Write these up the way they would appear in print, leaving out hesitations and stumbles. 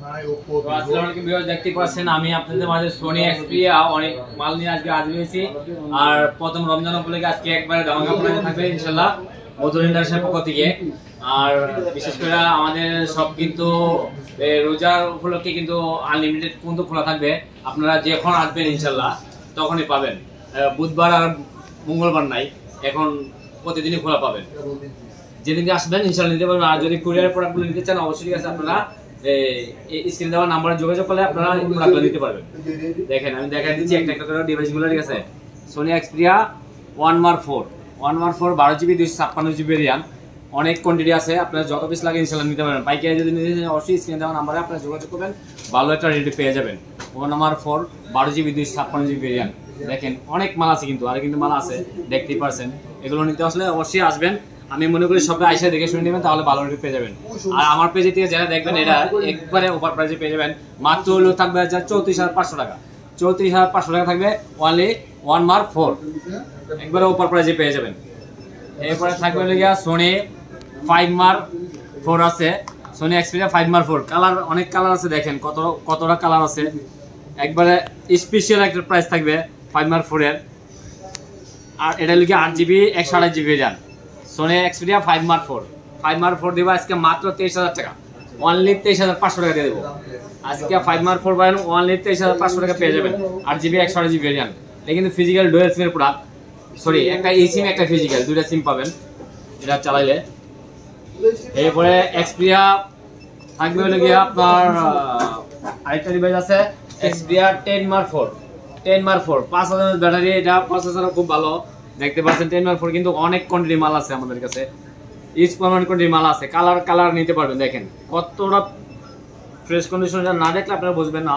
আসসালামু আলাইকুম ভিউয়ার্স, দেখতে পাচ্ছেন আমি আপনাদের মাঝে সোনি এক্সপিরিয়া অনেক মাল নিয়ে আজকে হাজির হয়েছি। আর প্রথম রমজান উপলক্ষে আজকে একবারে ধামাকা প্রাইস থাকবে ইনশাআল্লাহ মধুর ইন্ডাস্ট্রির পক্ষ থেকে। আর বিশেষ করে আমাদের সব কিন্তু রোজার উপলক্ষে কিন্তু আনলিমিটেড পর্যন্ত খোলা থাকবে। আপনারা যখন আসবেন ইনশাআল্লাহ তখনই পাবেন। বুধবার আর মঙ্গলবার নাই, এখন প্রতিদিনই খোলা পাবেন। যেদিনকে আসবেন ইনশাআল্লাহ নিতে পারবেন। আর যদি কুরিয়ার প্রোডাক্টগুলো নিতে চান অবশ্যই আছে, আপনারা স্ক্রিনে দেওয়া নাম্বারে যোগাযোগ করলে আপনারা প্রোডাক্টগুলো নিতে পারবেন। দেখেন আমি দেখাই দিচ্ছি একটা একটা করে ডিভাইসগুলো। ঠিক আছে, Sony Xperia 1M4 12GB 256GB variant, অনেক কোয়ান্টিটি আছে। আপনারা যত পিস লাগে ইনশাআল্লাহ নিতে পারবেন। পাইকারি যদি নিতে চান অবশ্যই স্ক্রিনে দেওয়া নাম্বারে আপনারা যোগাযোগ করবেন, ভালো একটা রেটে পেয়ে যাবেন। 1M4 12GB 256GB variant. দেখেন অনেক মাল আছে, কিন্তু আর কিন্তু মাল আছে দেখতেই পারছেন। এগুলো নিতে আসলে অবশ্যই আসবেন। আমি মনে করি সবাই আইসা দেখে শুনে নেবেন, তাহলে ভালো রেট পেয়ে যাবেন। আর আমার পেজে থেকে যারা দেখবেন এটা একবারে অফার প্রাইসে পেয়ে যাবেন। মাত্র হলো থাকবে 34,500 টাকা। 34,500 টাকা থাকবে অনলি 1M4, একবারে অফার প্রাইসে পেয়ে যাবেন। এরপরে থাকবে গিয়া সোনি 5M4 আছে, সোনি এক্সপিরিয়া 5M4 কালার, অনেক কালার আছে। দেখেন কতটা কালার আছে। একবারে স্পেশাল একটা প্রাইস থাকবে 5M4 এর। আর এটা লিখে 8GB 128GB variant Sony Xperia 5M4 দেবো আজকে মাত্র 23,000 টাকা, অনলি 23,500 টাকা দিয়ে দেবো আজকে। 5M4 পাবেন অনলি 23,500 টাকা পেয়ে যাবেন। 8GB 128GB variant. এটা কিন্তু ফিজিক্যাল ডুয়াল সিমের প্রোডাক্ট, সরি একটা ই সিম একটা ফিজিক্যাল, দুইটা সিম পাবেন এটা চালাইলে। এরপরে এক্সপিরিয়া থাকবে হলো গিয়ে আপনার আরেকটা ডিভাইস আছে এক্সপিরিয়া 10M4 5000 ব্যাটারি। এটা প্রসেসর খুব ভালো, দেখতে পাচ্ছেন। 10M4 কিন্তু অনেক কোয়ান্টিটি মাল আছে আমাদের কাছে, ইচ পরিমাণ কোয়ান্টিটি মাল আছে। কালার নিতে পারবেন। দেখেন কতটা ফ্রেশ কন্ডিশন, না দেখলে আপনারা বুঝবেন না।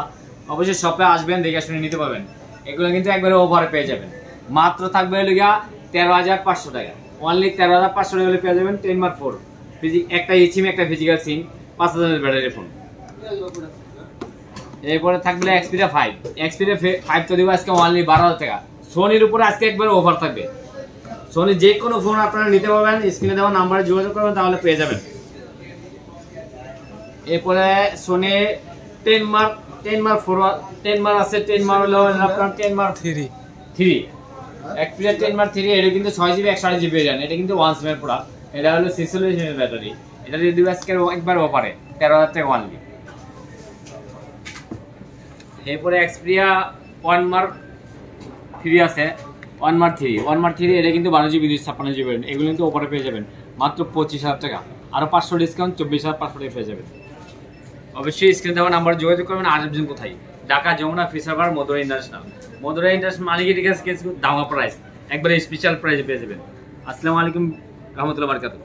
অবশ্যই শপে আসবেন, দেখে শুনে নিতে পারবেন। এগুলো কিন্তু একবারে ওভারে পেয়ে যাবেন। মাত্র থাকবে হলো গিয়া 13,500 টাকা, অনলি 13,500 টাকা পেয়ে যাবেন 10M4 একটা ই সিম একটা ফিজিক্যাল সিম 5000 ব্যাটারি ফোন। এরপরে থাকবে এক্সপিরিয়া 5 তো দিব আজকে অনলি 12,000 টাকা। সোনির উপরে আজকে একবারে অফার থাকবে। সোনি যে কোনো ফোন আপনারা নিতে পারবেন, স্ক্রিনে দেওয়া নাম্বারে যোগাযোগ করবেন, তাহলে পেয়ে যাবেন। এরপরে সোনি 10M4 আছে। 10M হলো আপনার 10M3 এক্সপিরিয়া 10M3। এটা কিন্তু 6GB 128GB ভেরিয়েন্ট। এটা কিন্তু 1 সিমের প্রোডাক্ট। এটা হলো 46 এর ব্যাটারি। এটা দিয়ে দিব আজকে একবার অফারে 13,000 টাকা অনলি। এরপরে এক্সপিরিয়া 1M3 আছে। 1M3 এটা কিন্তু 12GB 256GB ভেরিয়েন্ট। এগুলো কিন্তু অফারে পেয়ে যাবেন মাত্র 25,000 টাকা, আরো 500 ডিসকাউন্ট 24,500 টাকা পেয়ে যাবেন। অবশ্যই স্ক্রিনে দেওয়া নাম্বার যোগাযোগ করবেন। আর একজন কোথায়? ঢাকা যমুনা ফিসারবার মধুরা ইন্টারন্যাশনাল মালিকের কাছে দামা প্রাইস, একবারে স্পেশাল প্রাইস পেয়ে যাবেন। আসসালামু আলাইকুম রহমতুল্লাহ বারাকাতুহু।